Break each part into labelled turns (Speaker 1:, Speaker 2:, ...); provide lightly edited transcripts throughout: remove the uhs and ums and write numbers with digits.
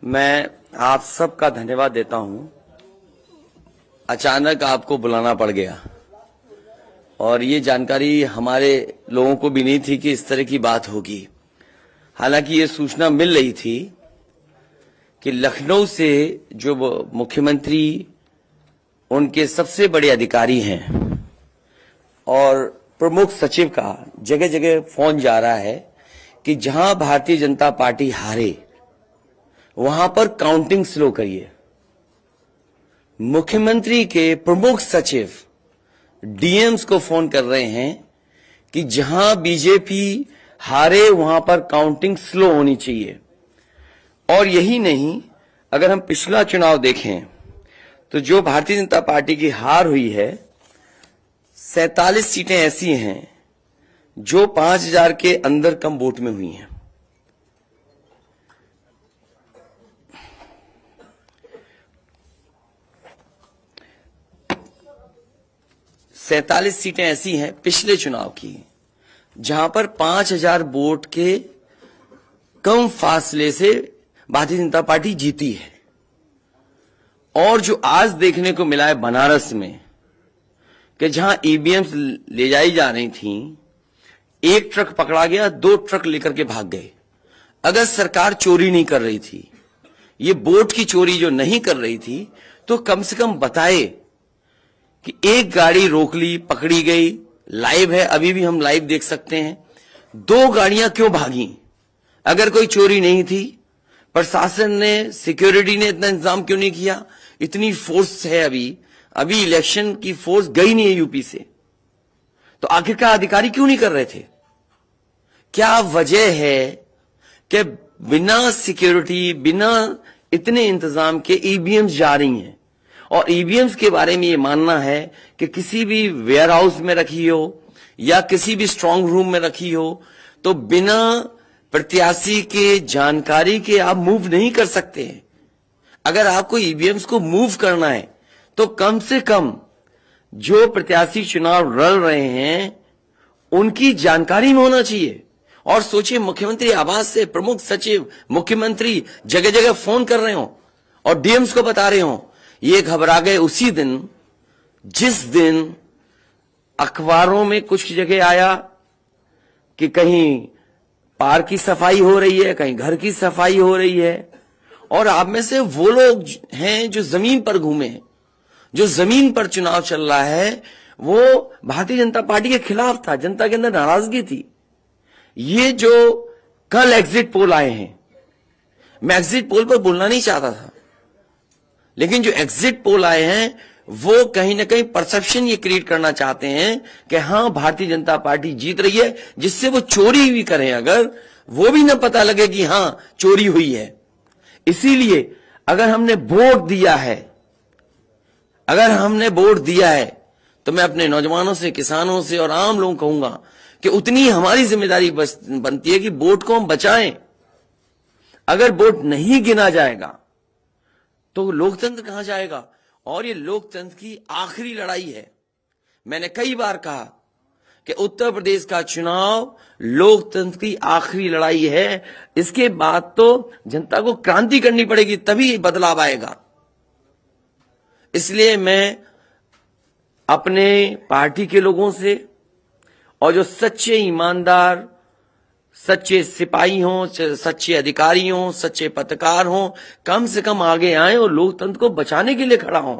Speaker 1: मैं आप सबका धन्यवाद देता हूं। अचानक आपको बुलाना पड़ गया और ये जानकारी हमारे लोगों को भी नहीं थी कि इस तरह की बात होगी। हालांकि ये सूचना मिल रही थी कि लखनऊ से जो मुख्यमंत्री उनके सबसे बड़े अधिकारी हैं और प्रमुख सचिव का जगह जगह फोन जा रहा है कि जहां भारतीय जनता पार्टी हारे वहां पर काउंटिंग स्लो करिए। मुख्यमंत्री के प्रमुख सचिव डीएम्स को फोन कर रहे हैं कि जहां बीजेपी हारे वहां पर काउंटिंग स्लो होनी चाहिए। और यही नहीं, अगर हम पिछला चुनाव देखें तो जो भारतीय जनता पार्टी की हार हुई है 47 सीटें ऐसी हैं जो 5000 के अंदर कम वोट में हुई हैं। सैंतालीस सीटें ऐसी हैं पिछले चुनाव की जहां पर 5000 वोट के कम फासले से भारतीय जनता पार्टी जीती है। और जो आज देखने को मिला है बनारस में कि जहां ईवीएम्स ले जाई जा रही थी, एक ट्रक पकड़ा गया, 2 ट्रक लेकर के भाग गए। अगर सरकार चोरी नहीं कर रही थी, ये वोट की चोरी जो नहीं कर रही थी, तो कम से कम बताए कि एक गाड़ी रोक ली, पकड़ी गई, लाइव है, अभी भी हम लाइव देख सकते हैं। 2 गाड़ियां क्यों भागी? अगर कोई चोरी नहीं थी, प्रशासन ने, सिक्योरिटी ने इतना इंतजाम क्यों नहीं किया? इतनी फोर्स है, अभी इलेक्शन की फोर्स गई नहीं है यूपी से, तो आखिरकार अधिकारी क्यों नहीं कर रहे थे? क्या वजह है कि बिना सिक्योरिटी, बिना इतने इंतजाम के ईवीएम्स जा रही हैं? और ईवीएम्स के बारे में ये मानना है कि किसी भी वेयर हाउस में रखी हो या किसी भी स्ट्रांग रूम में रखी हो, तो बिना प्रत्याशी के जानकारी के आप मूव नहीं कर सकते हैं। अगर आपको ईवीएम्स को मूव करना है तो कम से कम जो प्रत्याशी चुनाव लड़ रहे हैं उनकी जानकारी में होना चाहिए। और सोचिए, मुख्यमंत्री आवास से प्रमुख सचिव, मुख्यमंत्री जगह जगह फोन कर रहे हो और डीएम्स को बता रहे हो। ये घबरा गए उसी दिन जिस दिन अखबारों में कुछ जगह आया कि कहीं पार्क की सफाई हो रही है, कहीं घर की सफाई हो रही है। और आप में से वो लोग हैं जो जमीन पर घूमे, जो जमीन पर चुनाव चल रहा है, वो भारतीय जनता पार्टी के खिलाफ था, जनता के अंदर नाराजगी थी। ये जो कल एग्जिट पोल आए हैं, मैं एग्जिट पोल पर बोलना नहीं चाहता था, लेकिन जो एग्जिट पोल आए हैं वो कहीं ना कहीं परसेप्शन ये क्रिएट करना चाहते हैं कि हां भारतीय जनता पार्टी जीत रही है, जिससे वो चोरी भी करें अगर, वो भी ना पता लगे कि हां चोरी हुई है। इसीलिए अगर हमने वोट दिया है तो मैं अपने नौजवानों से, किसानों से और आम लोगों को कहूंगा कि उतनी हमारी जिम्मेदारी बनती है कि वोट को हम बचाएं। अगर वोट नहीं गिना जाएगा तो लोकतंत्र कहां जाएगा? और ये लोकतंत्र की आखिरी लड़ाई है। मैंने कई बार कहा कि उत्तर प्रदेश का चुनाव लोकतंत्र की आखिरी लड़ाई है। इसके बाद तो जनता को क्रांति करनी पड़ेगी, तभी बदलाव आएगा। इसलिए मैं अपने पार्टी के लोगों से और जो सच्चे ईमानदार, सच्चे सिपाही हों, सच्चे अधिकारी हों, सच्चे पत्रकार हों, कम से कम आगे आए और लोकतंत्र को बचाने के लिए खड़ा हों।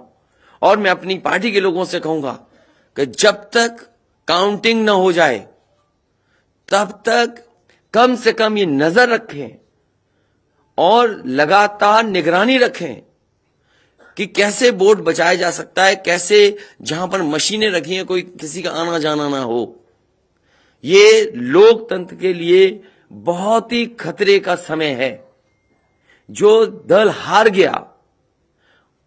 Speaker 1: और मैं अपनी पार्टी के लोगों से कहूंगा कि जब तक काउंटिंग न हो जाए तब तक कम से कम ये नजर रखें और लगातार निगरानी रखें कि कैसे वोट बचाया जा सकता है, कैसे जहां पर मशीनें रखी हैं कोई किसी का आना जाना ना हो। ये लोकतंत्र के लिए बहुत ही खतरे का समय है। जो दल हार गया,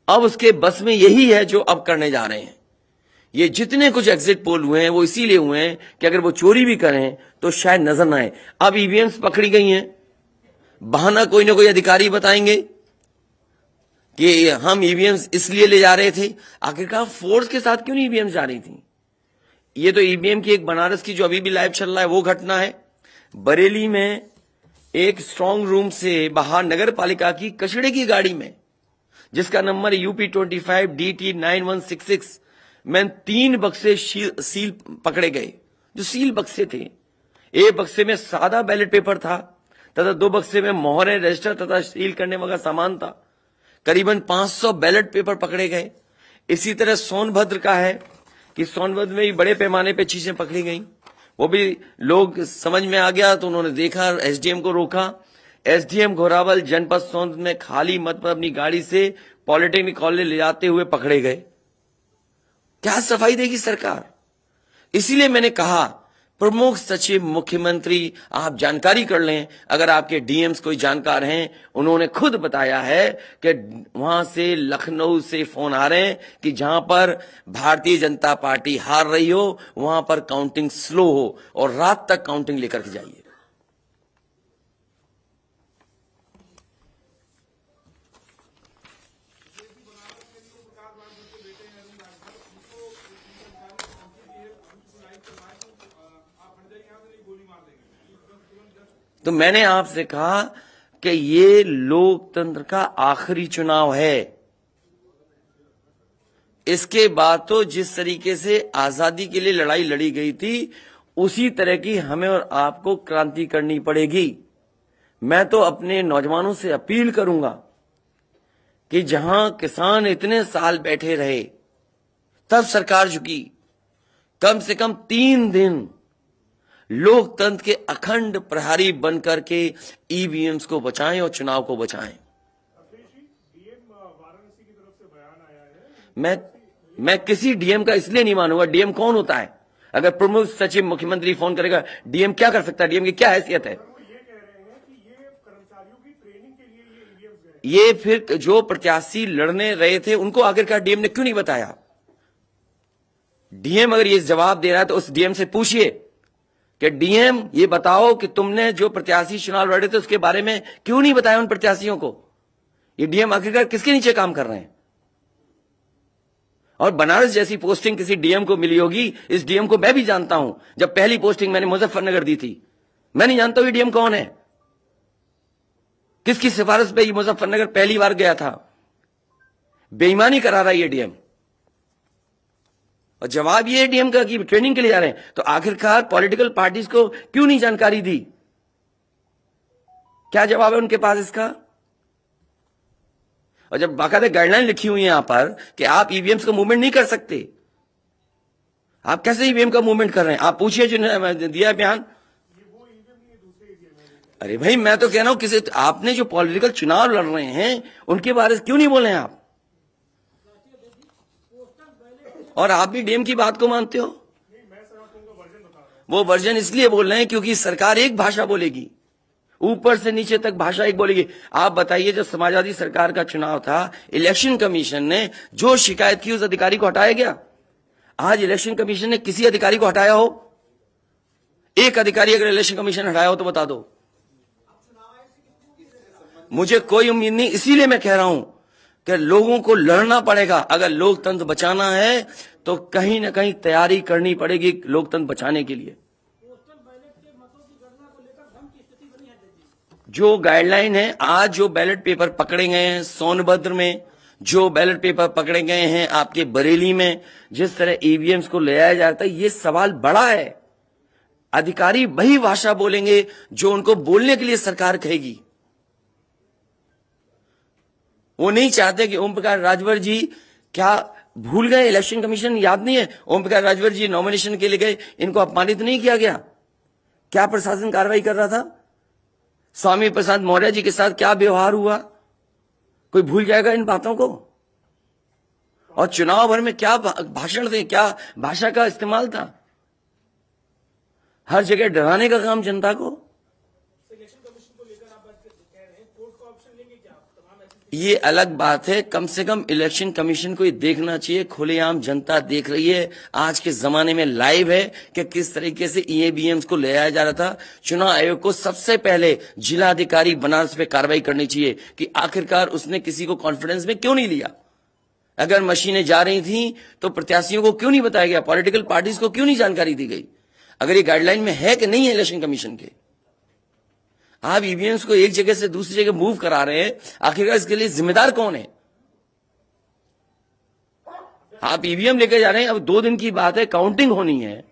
Speaker 1: अब उसके बस में यही है जो अब करने जा रहे हैं। ये जितने कुछ एग्जिट पोल हुए हैं वो इसीलिए हुए हैं कि अगर वो चोरी भी करें तो शायद नजर ना आए। अब ईवीएम्स पकड़ी गई हैं, बहाना कोई ना कोई अधिकारी बताएंगे कि हम ईवीएम्स इसलिए ले जा रहे थे। आखिरकार फोर्स के साथ क्यों नहीं ईवीएम्स जा रही थी? ये तो ईवीएम की एक बनारस की जो अभी भी लाइव चल रहा है वो घटना है। बरेली में एक स्ट्रांग रूम से बाहर नगर पालिका की कचड़े की गाड़ी में, जिसका नंबर UP25 DT 9166 में 3 बक्से सील पकड़े गए, जो सील बक्से थे। एक बक्से में सादा बैलेट पेपर था तथा 2 बक्से में मोहरें, रजिस्टर तथा सील करने वाला सामान था। करीबन 500 बैलेट पेपर पकड़े गए। इसी तरह सोनभद्र का है कि सोनभद्र में भी बड़े पैमाने पे चीजें पकड़ी गई। वो भी लोग समझ में आ गया तो उन्होंने देखा, SDM को रोका। SDM घोरावल जनपद सोनभद्र में खाली मत पर अपनी गाड़ी से पॉलिटेक्निक कॉलेज ले जाते हुए पकड़े गए। क्या सफाई देगी सरकार? इसीलिए मैंने कहा प्रमुख सचिव मुख्यमंत्री आप जानकारी कर लें। अगर आपके DMs कोई जानकार हैं, उन्होंने खुद बताया है कि वहां से लखनऊ से फोन आ रहे हैं कि जहां पर भारतीय जनता पार्टी हार रही हो वहां पर काउंटिंग स्लो हो और रात तक काउंटिंग लेकर के जाइए। तो मैंने आपसे कहा कि ये लोकतंत्र का आखिरी चुनाव है। इसके बाद तो जिस तरीके से आजादी के लिए लड़ाई लड़ी गई थी उसी तरह की हमें और आपको क्रांति करनी पड़ेगी। मैं तो अपने नौजवानों से अपील करूंगा कि जहां किसान इतने साल बैठे रहे तब सरकार झुकी। कम से कम 3 दिन लोकतंत्र के अखंड प्रहरी बनकर के EVMs को बचाएं और चुनाव को बचाएं। मैं किसी DM का इसलिए नहीं मानूंगा। DM कौन होता है? अगर प्रमुख सचिव मुख्यमंत्री फोन करेगा, DM क्या कर सकता है? DM की क्या हैसियत है? ये फिर जो प्रत्याशी लड़ने रहे थे उनको आखिरकार DM ने क्यों नहीं बताया? DM अगर ये जवाब दे रहा है तो उस DM से पूछिए कि DM ये बताओ कि तुमने जो प्रत्याशी चुनाव लड़े थे उसके बारे में क्यों नहीं बताया उन प्रत्याशियों को? ये DM आखिरकार किसके नीचे काम कर रहे हैं? और बनारस जैसी पोस्टिंग किसी DM को मिली होगी, इस DM को मैं भी जानता हूं। जब पहली पोस्टिंग मैंने मुजफ्फरनगर दी थी, मैं नहीं जानता ये DM कौन है, किसकी सिफारिश पे ये मुजफ्फरनगर पहली बार गया था। बेईमानी करा रहा है ये DM। और जवाब ये DM का कि ट्रेनिंग के लिए जा रहे हैं। तो आखिरकार पॉलिटिकल पार्टीज को क्यों नहीं जानकारी दी? क्या जवाब है उनके पास इसका? और जब बाकायदा गाइडलाइन लिखी हुई है यहां पर कि आप EVMs का मूवमेंट नहीं कर सकते, आप कैसे EVM का मूवमेंट कर रहे हैं? आप पूछिए जो दिया बयान। अरे भाई मैं तो कह रहा हूं किसी आपने जो पॉलिटिकल चुनाव लड़ रहे हैं उनके बारे में क्यों नहीं बोल रहे हैं आप? और आप भी DM की बात को मानते हो। वो वर्जन इसलिए बोल रहे हैं क्योंकि सरकार एक भाषा बोलेगी, ऊपर से नीचे तक भाषा एक बोलेगी। आप बताइए जब समाजवादी सरकार का चुनाव था, इलेक्शन कमीशन ने जो शिकायत की उस अधिकारी को हटाया गया? आज इलेक्शन कमीशन ने किसी अधिकारी को हटाया हो? एक अधिकारी अगर इलेक्शन कमीशन हटाया हो तो बता दो। मुझे कोई उम्मीद नहीं। इसीलिए मैं कह रहा हूं कि लोगों को लड़ना पड़ेगा। अगर लोकतंत्र बचाना है तो कहीं ना कहीं तैयारी करनी पड़ेगी लोकतंत्र बचाने के लिए। जो गाइडलाइन है, आज जो बैलेट पेपर पकड़े गए हैं सोनभद्र में, जो बैलेट पेपर पकड़े गए हैं आपके बरेली में, जिस तरह EVMs को ले आया जाता है, ये सवाल बड़ा है। अधिकारी वही भाषा बोलेंगे जो उनको बोलने के लिए सरकार कहेगी। वो नहीं चाहते कि ओम प्रकाश राजभर जी क्या भूल गए? इलेक्शन कमीशन याद नहीं है? ओम प्रकाश राजभर जी नॉमिनेशन के लिए गए, इनको अपमानित नहीं किया गया? क्या प्रशासन कार्रवाई कर रहा था? स्वामी प्रसाद मौर्य जी के साथ क्या व्यवहार हुआ? कोई भूल जाएगा इन बातों को? और चुनाव भर में क्या भाषण दें, क्या भाषा का इस्तेमाल था? हर जगह डराने का काम जनता को। ये अलग बात है। कम से कम इलेक्शन कमीशन को ये देखना चाहिए, खुलेआम जनता देख रही है, आज के जमाने में लाइव है कि किस तरीके से EVMs को ले आया जा रहा था। चुनाव आयोग को सबसे पहले जिलाधिकारी बनारस पे कार्रवाई करनी चाहिए कि आखिरकार उसने किसी को कॉन्फिडेंस में क्यों नहीं लिया। अगर मशीनें जा रही थी तो प्रत्याशियों को क्यों नहीं बताया गया? पॉलिटिकल पार्टीज को क्यों नहीं जानकारी दी गई? अगर ये गाइडलाइन में है कि नहीं है इलेक्शन कमीशन के? आप ईवीएम्स को एक जगह से दूसरी जगह मूव करा रहे हैं, आखिरकार इसके लिए जिम्मेदार कौन है? आप ईवीएम लेके जा रहे हैं, अब 2 दिन की बात है, काउंटिंग होनी है।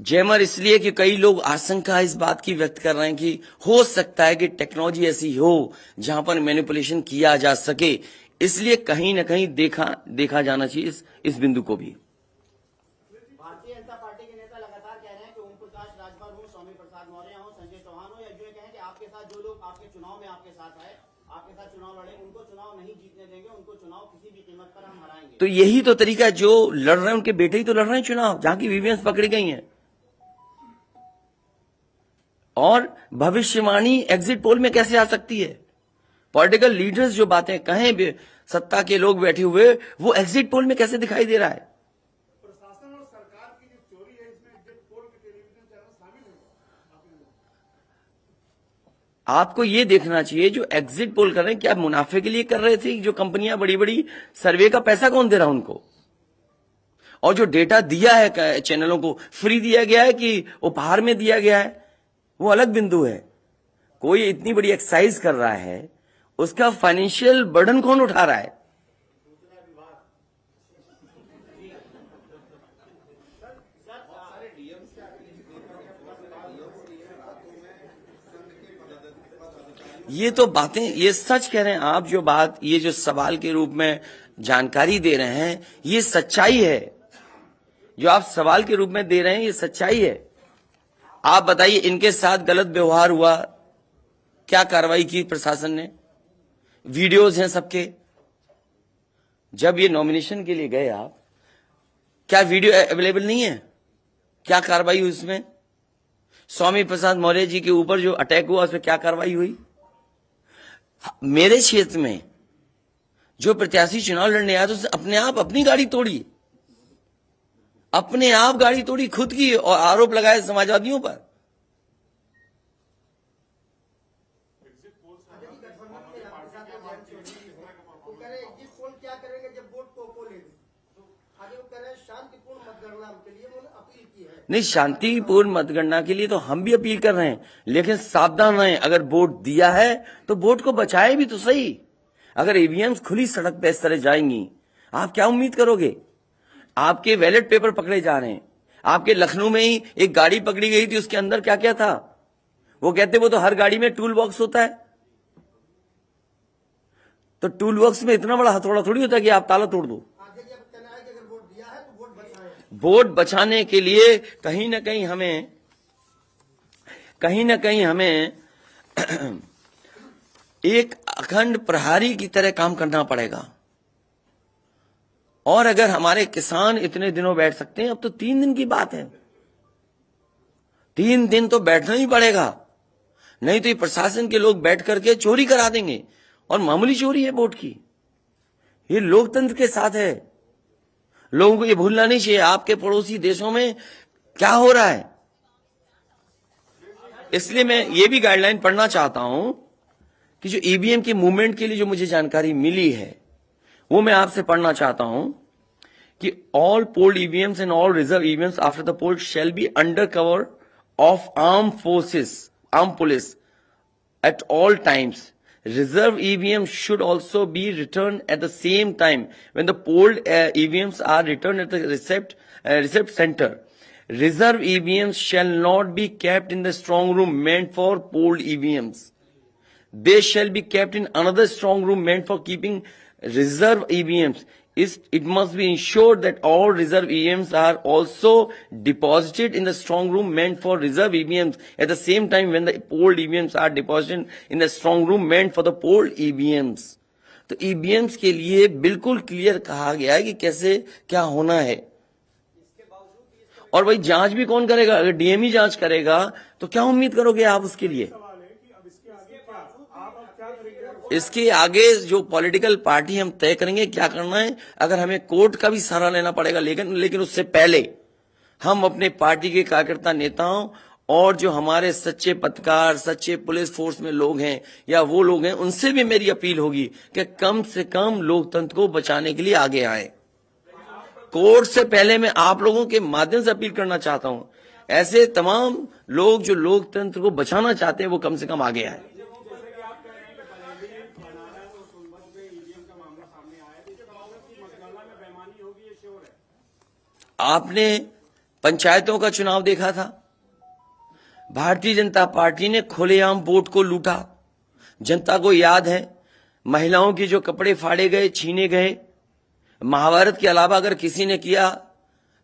Speaker 1: जैमर इसलिए कि कई लोग आशंका इस बात की व्यक्त कर रहे हैं कि हो सकता है कि टेक्नोलॉजी ऐसी हो जहां पर मैनिपुलेशन किया जा सके, इसलिए कहीं ना कहीं देखा जाना चाहिए इस बिंदु को भी।
Speaker 2: भारतीय जनता पार्टी के नेता लगातार कह रहे हैं कि ओम प्रकाश राजभर हो, स्वामी प्रसाद मौर्य हो, संजय चौहान हो, या यूं कहें कि आपके साथ जो लोग आपके चुनाव में आपके साथ आए, आपके साथ चुनाव लड़े, उनको चुनाव नहीं जीतने देंगे, उनको चुनाव किसी भी कीमत पर हम हराएंगे।
Speaker 1: तो यही तो तरीका है, जो लड़ रहे हैं उनके बेटे ही तो लड़ रहे हैं चुनाव, जहां की ईवीएम्स पकड़ी गई हैं। और भविष्यवाणी एग्जिट पोल में कैसे आ सकती है? पॉलिटिकल लीडर्स जो बातें कहें, सत्ता के लोग बैठे हुए, वो एग्जिट पोल में कैसे दिखाई दे रहा है?
Speaker 3: प्रशासन और सरकार की जो चोरी है, इसमें एग्जिट पोल के टेलीविजन चैनल शामिल है।
Speaker 1: आपको ये देखना चाहिए, जो एग्जिट पोल कर रहे हैं क्या मुनाफे के लिए कर रहे थे? जो कंपनियां बड़ी बड़ी सर्वे का पैसा कौन दे रहा है उनको? और जो डेटा दिया है चैनलों को, फ्री दिया गया है कि उपहार में दिया गया है, वो अलग बिंदु है। कोई इतनी बड़ी एक्सरसाइज कर रहा है, उसका फाइनेंशियल बर्डन कौन उठा रहा है? ये तो बातें, ये सच कह रहे हैं आप। जो बात, ये जो सवाल के रूप में जानकारी दे रहे हैं, ये सच्चाई है। जो आप सवाल के रूप में दे रहे हैं, ये सच्चाई है। आप बताइए, इनके साथ गलत व्यवहार हुआ, क्या कार्रवाई की प्रशासन ने? वीडियोज हैं सबके। जब ये नॉमिनेशन के लिए गए आप, क्या वीडियो अवेलेबल नहीं है? क्या कार्रवाई हुई उसमें? स्वामी प्रसाद मौर्य जी के ऊपर जो अटैक हुआ, उसमें क्या कार्रवाई हुई? मेरे क्षेत्र में जो प्रत्याशी चुनाव लड़ने आया, तो उसने अपने आप अपनी गाड़ी तोड़ी, अपने आप गाड़ी तोड़ी खुद की, और आरोप लगाए समाजवादियों पर।
Speaker 2: क्या करेंगे जब वोट को लेंगे? आगे वो कह रहे हैं शांतिपूर्ण मतगणना के लिए उन्होंने अपील की है।
Speaker 1: नहीं, शांतिपूर्ण मतगणना के लिए तो हम भी अपील कर रहे हैं, लेकिन सावधान रहें। अगर वोट दिया है तो वोट को बचाए भी तो सही। अगर ईवीएम्स खुली सड़क पे इस तरह जाएंगी, आप क्या उम्मीद करोगे? आपके बैलेट पेपर पकड़े जा रहे हैं। आपके लखनऊ में ही एक गाड़ी पकड़ी गई थी, उसके अंदर क्या क्या था? वो कहते वो तो हर गाड़ी में टूल बॉक्स होता है। तो टूल बॉक्स में इतना बड़ा हथौड़ा थोड़ी होता है कि आप ताला तोड़ दो। वोट बचाने के लिए कहीं ना कहीं हमें एक अखंड प्रहरी की तरह काम करना पड़ेगा। और अगर हमारे किसान इतने दिनों बैठ सकते हैं, अब तो 3 दिन की बात है, 3 दिन तो बैठना ही पड़ेगा, नहीं तो ये प्रशासन के लोग बैठ करके चोरी करा देंगे। और मामूली चोरी है वोट की, ये लोकतंत्र के साथ है। लोगों को ये भूलना नहीं चाहिए आपके पड़ोसी देशों में क्या हो रहा है। इसलिए मैं ये भी गाइडलाइन पढ़ना चाहता हूं कि जो ईवीएम की मूवमेंट के लिए जो मुझे जानकारी मिली है, वो मैं आपसे पढ़ना चाहता हूं कि all polled EVMs and all reserve EVMs after the poll shall be under cover of arm forces, arm police at all times. Reserve EVMs should also be returned at the same time when the polled EVMs are returned at the receipt center. Reserve EVMs shall not be kept in the strong room meant for polled EVMs. They shall be kept in another strong room meant for keeping reserve EVMs. It must be ensured that all reserve EVMs are also deposited in the strong room meant for reserve EVMs at the same time when the polled EVMs are deposited in the strong room meant for the polled EVMs. तो EVMs के लिए बिल्कुल clear कहा गया है कि कैसे क्या होना है। और वही जांच भी कौन करेगा? अगर डीएमई जांच करेगा तो क्या उम्मीद करोगे आप उसके लिए? इसके आगे जो पॉलिटिकल पार्टी हम तय करेंगे क्या करना है। अगर हमें कोर्ट का भी सहारा लेना पड़ेगा, लेकिन उससे पहले हम अपने पार्टी के कार्यकर्ता नेताओं और जो हमारे सच्चे पत्रकार, सच्चे पुलिस फोर्स में लोग हैं या वो लोग हैं, उनसे भी मेरी अपील होगी कि कम से कम लोकतंत्र को बचाने के लिए आगे आए। कोर्ट से पहले मैं आप लोगों के माध्यम से अपील करना चाहता हूं, ऐसे तमाम लोग जो लोकतंत्र को बचाना चाहते हैं वो कम से कम आगे आए। आपने पंचायतों का चुनाव देखा था, भारतीय जनता पार्टी ने खुलेआम वोट को लूटा। जनता को याद है महिलाओं की जो कपड़े फाड़े गए, छीने गए, महाभारत के अलावा अगर किसी ने किया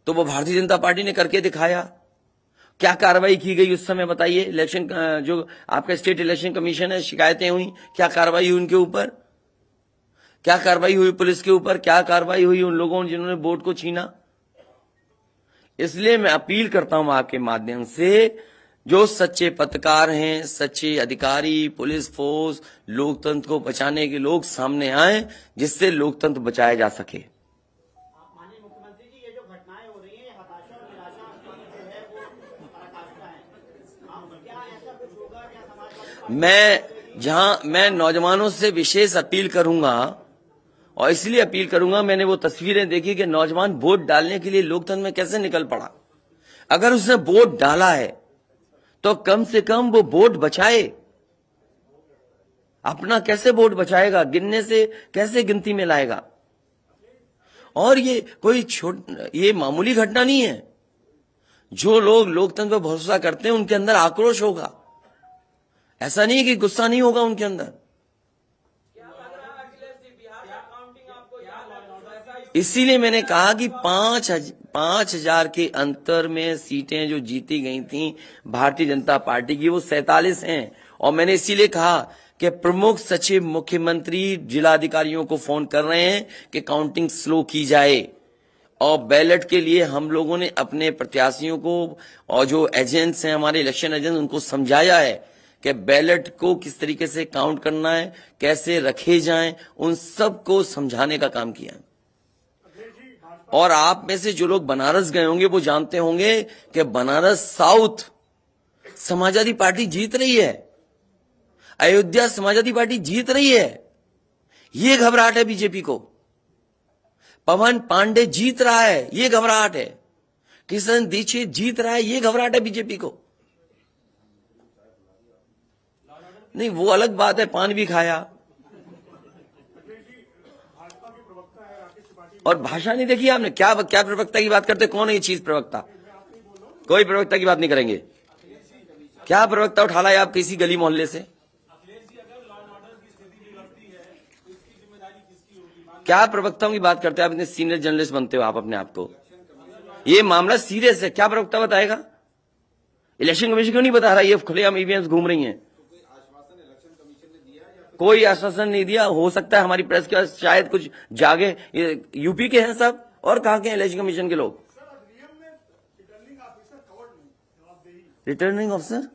Speaker 1: तो वो भारतीय जनता पार्टी ने करके दिखाया। क्या कार्रवाई की गई उस समय बताइए? इलेक्शन जो आपका स्टेट इलेक्शन कमीशन है, शिकायतें हुई, क्या कार्रवाई हुई उनके ऊपर? क्या कार्रवाई हुई पुलिस के ऊपर? क्या कार्रवाई हुई उन लोगों ने जिन्होंने वोट को छीना? इसलिए मैं अपील करता हूं आपके माध्यम से, जो सच्चे पत्रकार हैं, सच्चे अधिकारी, पुलिस फोर्स, लोकतंत्र को बचाने के लोग सामने आए, जिससे लोकतंत्र बचाया जा सके।
Speaker 2: माननीय मुख्यमंत्री जी, ये जो घटनाएं हो रही हैं, हताशा और निराशा की जो है वो पराकाष्ठा है। क्या ऐसा कुछ होगा? क्या समाजवादी
Speaker 1: मैं नौजवानों से विशेष अपील करूंगा, और इसलिए अपील करूंगा, मैंने वो तस्वीरें देखी कि नौजवान वोट डालने के लिए लोकतंत्र में कैसे निकल पड़ा। अगर उसने वोट डाला है तो कम से कम वो वोट बचाए। अपना कैसे वोट बचाएगा? गिनने से कैसे गिनती में लाएगा? और ये कोई ये मामूली घटना नहीं है। जो लोग लोकतंत्र पर भरोसा करते हैं उनके अंदर आक्रोश होगा, ऐसा नहीं है कि गुस्सा नहीं होगा उनके अंदर। इसीलिए मैंने कहा कि 5,000 के अंतर में सीटें जो जीती गई थी भारतीय जनता पार्टी की, वो 47 हैं। और मैंने इसीलिए कहा कि प्रमुख सचिव मुख्यमंत्री जिलाधिकारियों को फोन कर रहे हैं कि काउंटिंग स्लो की जाए, और बैलेट के लिए हम लोगों ने अपने प्रत्याशियों को और जो एजेंट्स हैं हमारे इलेक्शन एजेंट, उनको समझाया है कि बैलेट को किस तरीके से काउंट करना है, कैसे रखे जाएं, उन सब को समझाने का काम किया। और आप में से जो लोग बनारस गए होंगे वो जानते होंगे कि बनारस साउथ समाजवादी पार्टी जीत रही है, अयोध्या समाजवादी पार्टी जीत रही है। ये घबराहट है बीजेपी को। पवन पांडे जीत रहा है, ये घबराहट है। किशन दीक्षित जीत रहा है, ये घबराहट है बीजेपी को। नहीं, वो अलग बात है, पान भी खाया। और भाषा नहीं देखी आपने? क्या प्रवक्ता की बात करते? कौन है ये चीज प्रवक्ता? कोई प्रवक्ता की बात नहीं करेंगे। क्या प्रवक्ता उठा लाए आप किसी गली मोहल्ले से? क्या प्रवक्ताओं की बात करते हैं आप? इतने सीनियर जर्नलिस्ट बनते हो आप अपने आप को। ये मामला सीरियस है, क्या प्रवक्ता बताएगा? इलेक्शन कमीशन क्यों नहीं बता रहा? ये खुलेआम ईवीएम घूम रही हैं। कोई आश्वासन नहीं दिया। हो सकता है हमारी प्रेस के शायद कुछ जागे। ये यूपी के हैं सब, और कहां के हैं इलेक्शन कमीशन के लोग? रिटर्निंग ऑफिसर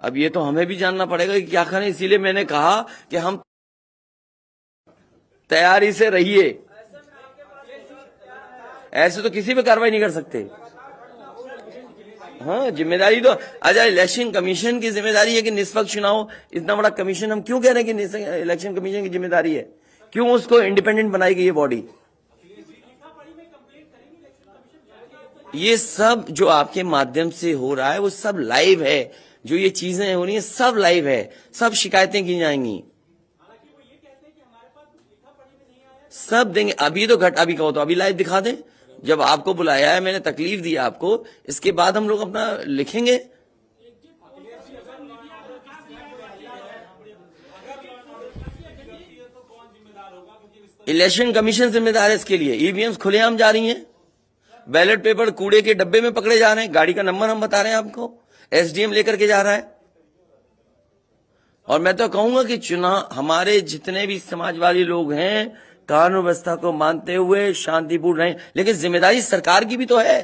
Speaker 1: अब ये तो हमें भी जानना पड़ेगा कि क्या करें। इसीलिए मैंने कहा कि हम तैयारी से रहिए। ऐसे तो किसी पे कार्रवाई नहीं कर सकते। हाँ, जिम्मेदारी तो अच्छा इलेक्शन कमीशन की जिम्मेदारी है कि निष्पक्ष चुनाव। इतना बड़ा कमीशन हम क्यों कह रहे हैं कि इलेक्शन कमीशन की जिम्मेदारी है? क्यों उसको इंडिपेंडेंट बनाई गई ये बॉडी? ये सब जो आपके माध्यम से हो रहा है वो सब लाइव है। जो ये चीजें हो रही हैं सब लाइव है, सब शिकायतें की जाएंगी, सब देंगे। अभी तो अभी कहो तो अभी लाइव दिखा दें। जब आपको बुलाया है, मैंने तकलीफ दी आपको, इसके बाद हम लोग अपना लिखेंगे। इलेक्शन कमीशन जिम्मेदार है इसके लिए। ईवीएम्स खुलेआम जा रही हैं, बैलेट पेपर कूड़े के डब्बे में पकड़े जा रहे हैं, गाड़ी का नंबर हम बता रहे हैं आपको, एसडीएम लेकर के जा रहा है। और मैं तो कहूंगा कि चुनाव हमारे जितने भी समाजवादी लोग हैं कानून व्यवस्था को मानते हुए शांतिपूर्ण रहें, लेकिन जिम्मेदारी सरकार की भी तो है।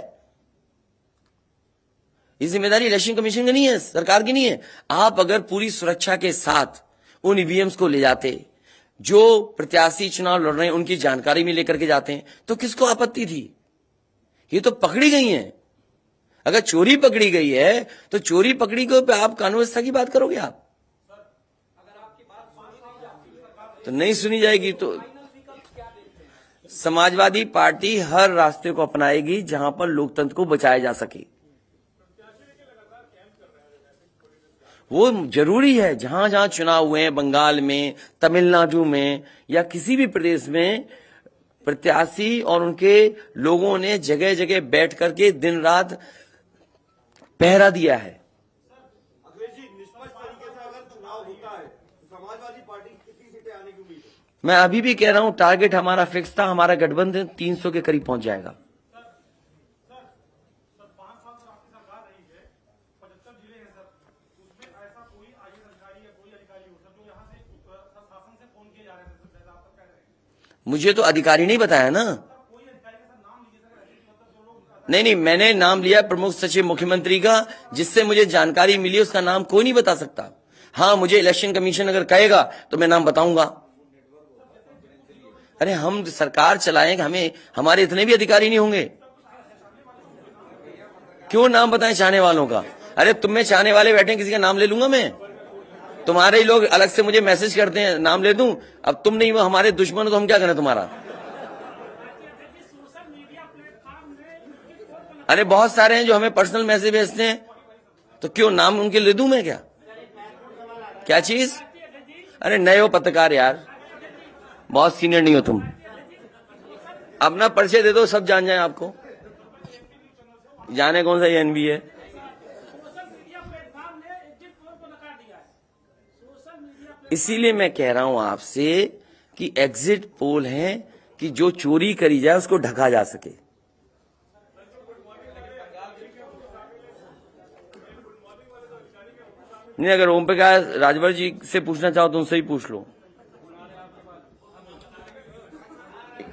Speaker 1: ये जिम्मेदारी इलेक्शन कमीशन की नहीं है, सरकार की नहीं है। आप अगर पूरी सुरक्षा के साथ उन ईवीएम्स को ले जाते, जो प्रत्याशी चुनाव लड़ रहे हैं उनकी जानकारी में लेकर के जाते हैं, तो किसको आपत्ति थी? ये तो पकड़ी गई हैं। अगर चोरी पकड़ी गई है तो चोरी पकड़ी को पे आप कानून व्यवस्था की बात करोगे? आप तो नहीं सुनी जाएगी तो समाजवादी पार्टी हर रास्ते को अपनाएगी जहां पर लोकतंत्र को बचाया जा सके। वो जरूरी है। जहां जहां चुनाव हुए हैं, बंगाल में, तमिलनाडु में या किसी भी प्रदेश में, प्रत्याशी और उनके लोगों ने जगह जगह बैठ करके दिन रात पहरा दिया है।
Speaker 3: अखिलेश जी, निष्पक्ष तरीके से अगर चुनाव होता है तो समाजवादी पार्टी कितनी सीटें आने की उम्मीद है?
Speaker 1: मैं अभी भी कह रहा हूं, टारगेट हमारा फिक्स था। हमारा गठबंधन 300 के करीब पहुंच जाएगा। मुझे तो अधिकारी नहीं बताया ना। नहीं, मैंने नाम लिया प्रमुख सचिव मुख्यमंत्री का, जिससे मुझे जानकारी मिली। उसका नाम कोई नहीं बता सकता। हाँ, मुझे इलेक्शन कमीशन अगर कहेगा तो मैं नाम बताऊंगा। अरे हम सरकार चलाएंगे, हमें हमारे इतने भी अधिकारी नहीं होंगे। क्यों नाम बताएं चाहने वालों का? अरे तुम में चाहने वाले बैठे, किसी का नाम ले लूंगा मैं? तुम्हारे ही लोग अलग से मुझे मैसेज करते हैं, नाम ले दूं? अब तुम नहीं, वो हमारे दुश्मन हो तो हम क्या करें तुम्हारा? अरे बहुत सारे हैं जो हमें पर्सनल मैसेज भेजते हैं, तो क्यों नाम उनके ले दूं मैं? क्या चीज? अरे नए हो पत्रकार यार, बहुत सीनियर नहीं हो तुम। अपना परिचय दे दो, सब जान जाए आपको। जाने कौन सा एनबी है। इसीलिए मैं कह रहा हूं आपसे कि एग्जिट पोल है कि जो चोरी करी जाए उसको ढका जा सके। नहीं, अगर ओम प्रकाश राजभर जी से पूछना चाहो तो उनसे ही पूछ लो,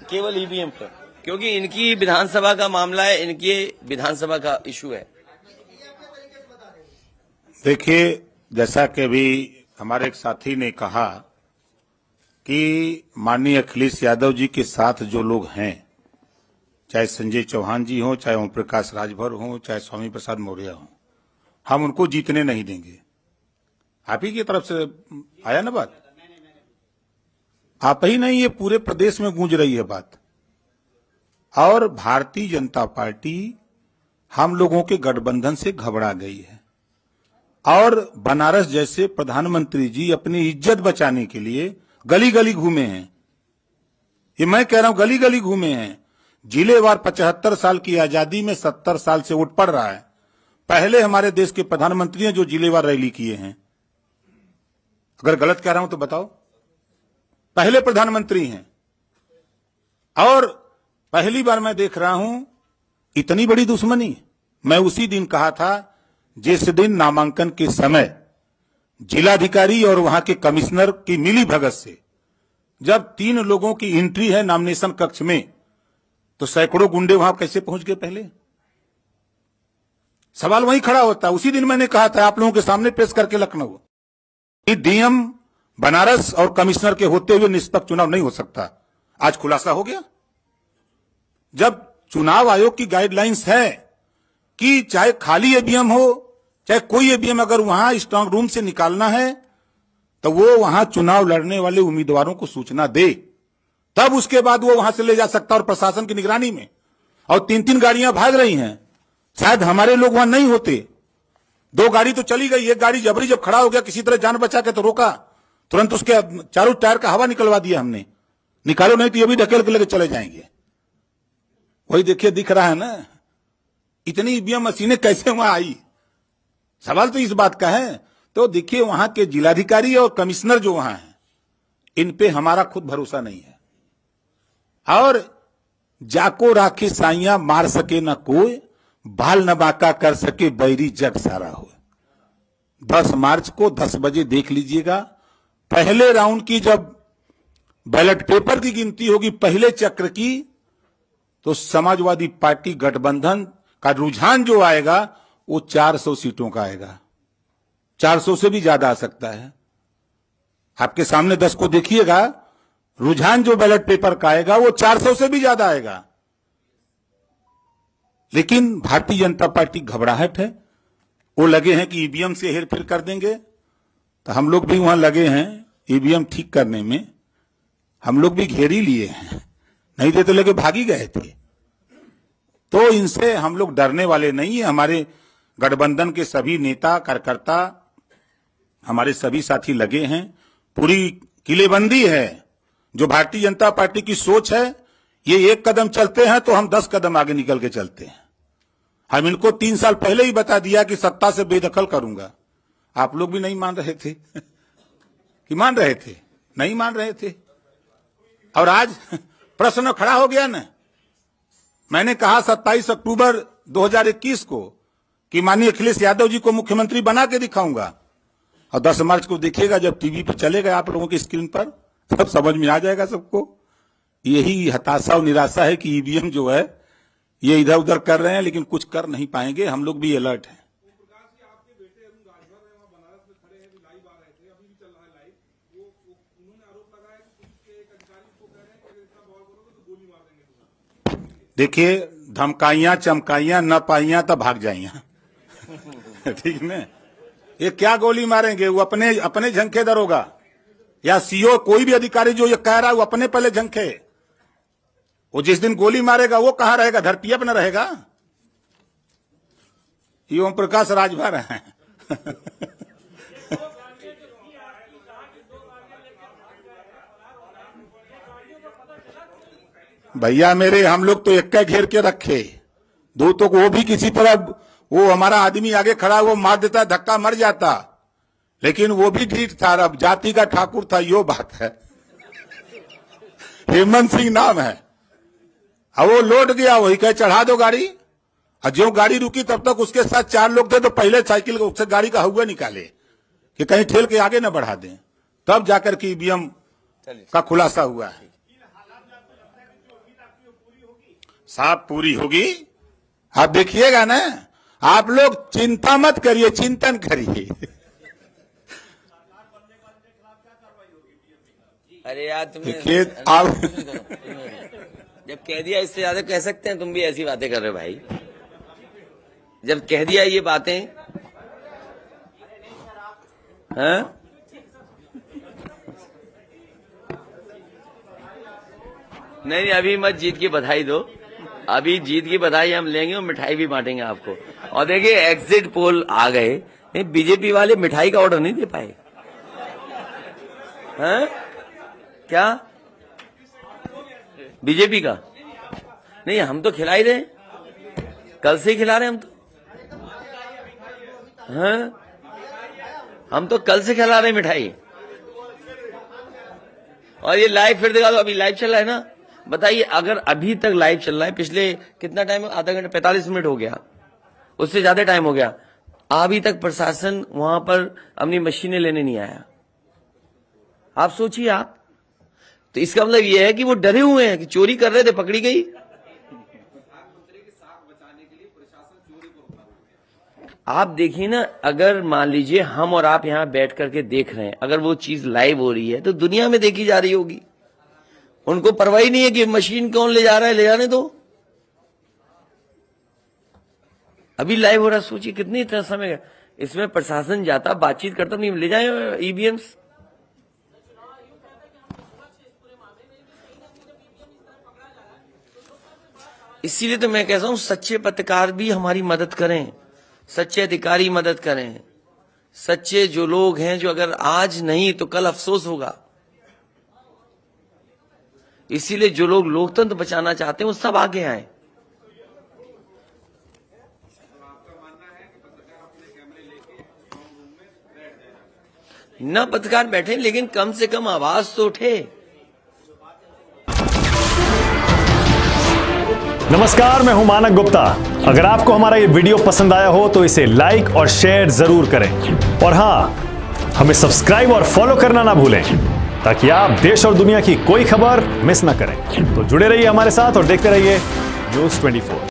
Speaker 1: केवल ईवीएम पर, क्योंकि इनकी विधानसभा का मामला है, इनकी विधानसभा का इशू है।
Speaker 4: देखिए, जैसा कि अभी हमारे एक साथी ने कहा कि माननीय अखिलेश यादव जी के साथ जो लोग हैं, चाहे संजय चौहान जी हो, चाहे ओम प्रकाश राजभर हो, चाहे स्वामी प्रसाद मौर्य हो, हम उनको जीतने नहीं देंगे। आप ही की तरफ से आया ना बात? आप ही नहीं, ये पूरे प्रदेश में गूंज रही है बात। और भारतीय जनता पार्टी हम लोगों के गठबंधन से घबरा गई है। और बनारस जैसे प्रधानमंत्री जी अपनी इज्जत बचाने के लिए गली गली घूमे हैं। ये मैं कह रहा हूं, गली गली घूमे हैं। जिलेवार 75 साल की आजादी में 70 साल से उठ पड़ रहा है। पहले हमारे देश के प्रधानमंत्री हैं जो जिलेवार रैली किए हैं। अगर गलत कह रहा हूं तो बताओ। पहले प्रधानमंत्री हैं। और पहली बार मैं देख रहा हूं इतनी बड़ी दुश्मनी। मैं उसी दिन कहा था जिस दिन नामांकन के समय जिलाधिकारी और वहां के कमिश्नर की मिली भगत से जब 3 लोगों की एंट्री है नॉमिनेशन कक्ष में, तो सैकड़ों गुंडे वहां कैसे पहुंच गए? पहले सवाल वहीं खड़ा होता। उसी दिन मैंने कहा था आप लोगों के सामने पेश करके लखनऊ कि डीएम बनारस और कमिश्नर के होते हुए निष्पक्ष चुनाव नहीं हो सकता। आज खुलासा हो गया। जब चुनाव आयोग की गाइडलाइंस है कि चाहे खाली ईवीएम हो, चाहे कोई ईवीएम, अगर वहां स्ट्रांग रूम से निकालना है तो वो वहां चुनाव लड़ने वाले उम्मीदवारों को सूचना दे, तब उसके बाद वो वहां से ले जा सकता। और प्रशासन की निगरानी में। और 3-3 गाड़ियां भाग रही हैं। शायद हमारे लोग वहां नहीं होते। 2 गाड़ी तो चली गई, एक गाड़ी जबरी जब खड़ा हो गया, किसी तरह जान बचा के तो रोका, तुरंत उसके चारों टायर का हवा निकलवा दिया हमने। निकालो नहीं तो ये भी ढकेल के लेके चले जाएंगे। वही देखिए, दिख रहा है ना इतनी ईवीएम मशीनें कैसे वहां आई। सवाल तो इस बात का है। तो देखिए, वहां के जिलाधिकारी और कमिश्नर जो वहां हैं, इन पे हमारा खुद भरोसा नहीं है। और जाको राखी साइया मार सके न कोई, बाल न बांका कर सके बैरी जग सारा हो। 10 मार्च को 10 बजे देख लीजिएगा। पहले राउंड की जब बैलेट पेपर की गिनती होगी, पहले चक्र की, तो समाजवादी पार्टी गठबंधन का रुझान जो आएगा वो 400 सीटों का आएगा। 400 से भी ज्यादा आ सकता है। आपके सामने 10 को देखिएगा, रुझान जो बैलेट पेपर का आएगा वो 400 से भी ज्यादा आएगा। लेकिन भारतीय जनता पार्टी घबराहट है। वो लगे हैं कि ईवीएम से हेरफेर कर देंगे, तो हम लोग भी वहां लगे हैं ईवीएम ठीक करने में। हम लोग भी घेर ही लिए हैं, नहीं थे तो लेके भागी गए थे। तो इनसे हम लोग डरने वाले नहीं है। हमारे गठबंधन के सभी नेता कार्यकर्ता, हमारे सभी साथी लगे हैं, पूरी किलेबंदी है। जो भारतीय जनता पार्टी की सोच है, ये एक कदम चलते हैं तो हम 10 कदम आगे निकल के चलते हैं। हम इनको 3 साल पहले ही बता दिया कि सत्ता से बेदखल करूंगा। आप लोग भी नहीं मान रहे थे कि मान रहे थे? नहीं मान रहे थे। और आज प्रश्न खड़ा हो गया ना। मैंने कहा 27 अक्टूबर 2021 को कि माननीय अखिलेश यादव जी को मुख्यमंत्री बना के दिखाऊंगा, और 10 मार्च को देखिएगा जब टीवी पे चलेगा आप लोगों की स्क्रीन पर, तब समझ में आ जाएगा सबको। यही हताशा और निराशा है कि ईवीएम जो है ये इधर उधर कर रहे हैं, लेकिन कुछ कर नहीं पाएंगे। हम लोग भी अलर्ट हैं। देखिए, धमकाइयां चमकाइयां न पाइयां तब भाग जाइयां ठीक है। ये क्या गोली मारेंगे? वो अपने झंखे दरोगा या सीओ, कोई भी अधिकारी जो ये कह रहा है वो अपने पहले झंखे। वो जिस दिन गोली मारेगा वो कहां रहेगा? धरती पर न रहेगा। ये ओम प्रकाश राजभर हैं भैया मेरे, हम लोग तो एक घेर के रखे, दो तो वो भी किसी तरह, वो हमारा आदमी आगे खड़ा वो मार देता, धक्का मर जाता, लेकिन वो भी ढीठ था। अब जाति का ठाकुर था, यो बात है। हेमंत सिंह नाम है। अब वो लौट गया, वही कहे चढ़ा दो गाड़ी। और जो गाड़ी रुकी तब तक उसके साथ 4 लोग थे, तो पहले साइकिल से गाड़ी का हुआ निकाले कि कहीं ठेल के आगे न बढ़ा दें, तब जाकर के ईवीएम का खुलासा हुआ है। साहब पूरी होगी, आप देखिएगा ना। आप लोग चिंता मत करिए, चिंतन करिए।
Speaker 1: अरे यार तुमने
Speaker 4: आप
Speaker 1: जब कह दिया, इससे ज्यादा कह सकते हैं? तुम भी ऐसी बातें कर रहे हो भाई। जब कह दिया ये बातें, हाँ? नहीं, अभी मत जीत की बधाई दो। अभी जीत की बधाई हम लेंगे और मिठाई भी बांटेंगे आपको। और देखिए, एग्जिट पोल आ गए, बीजेपी वाले मिठाई का ऑर्डर नहीं दे पाए। हैं? क्या बीजेपी का? नहीं, हम तो खिला ही रहे, कल से ही खिला रहे हम तो। हाँ, हम तो कल से खिला रहे मिठाई। और ये लाइव फिर दिखा दो। अभी लाइव चल रहा है ना। बताइए, अगर अभी तक लाइव चल रहा है, पिछले कितना टाइम, आधा घंटा 45 मिनट हो गया, उससे ज्यादा टाइम हो गया, अभी तक प्रशासन वहां पर अपनी मशीनें लेने नहीं आया। आप सोचिए आप, तो इसका मतलब यह है कि वो डरे हुए हैं कि चोरी कर रहे थे, पकड़ी गई। आप देखिए ना, अगर मान लीजिए हम और आप यहां बैठ करके देख रहे हैं, अगर वो चीज लाइव हो रही है तो दुनिया में देखी जा रही होगी। उनको परवाह ही नहीं है कि मशीन कौन ले जा रहा है, ले जाने दो। अभी लाइव हो रहा, सोचिए कितनी इतना समय है। इसमें प्रशासन जाता, बातचीत करता, नहीं ले जाए ईवीएम्स। इसीलिए तो मैं कहता हूं, सच्चे पत्रकार भी हमारी मदद करें, सच्चे अधिकारी मदद करें, सच्चे जो लोग हैं, जो अगर आज नहीं तो कल अफसोस होगा। इसीलिए जो लोग लोकतंत्र बचाना चाहते हैं वो सब आगे आए। न पत्रकार बैठे, लेकिन कम से कम आवाज तो उठे।
Speaker 5: नमस्कार, मैं हूं मानक गुप्ता। अगर आपको हमारा ये वीडियो पसंद आया हो तो इसे लाइक और शेयर जरूर करें। और हां, हमें सब्सक्राइब और फॉलो करना ना भूलें, ताकि आप देश और दुनिया की कोई खबर मिस ना करें। तो जुड़े रहिए हमारे साथ और देखते रहिए न्यूज़ 24।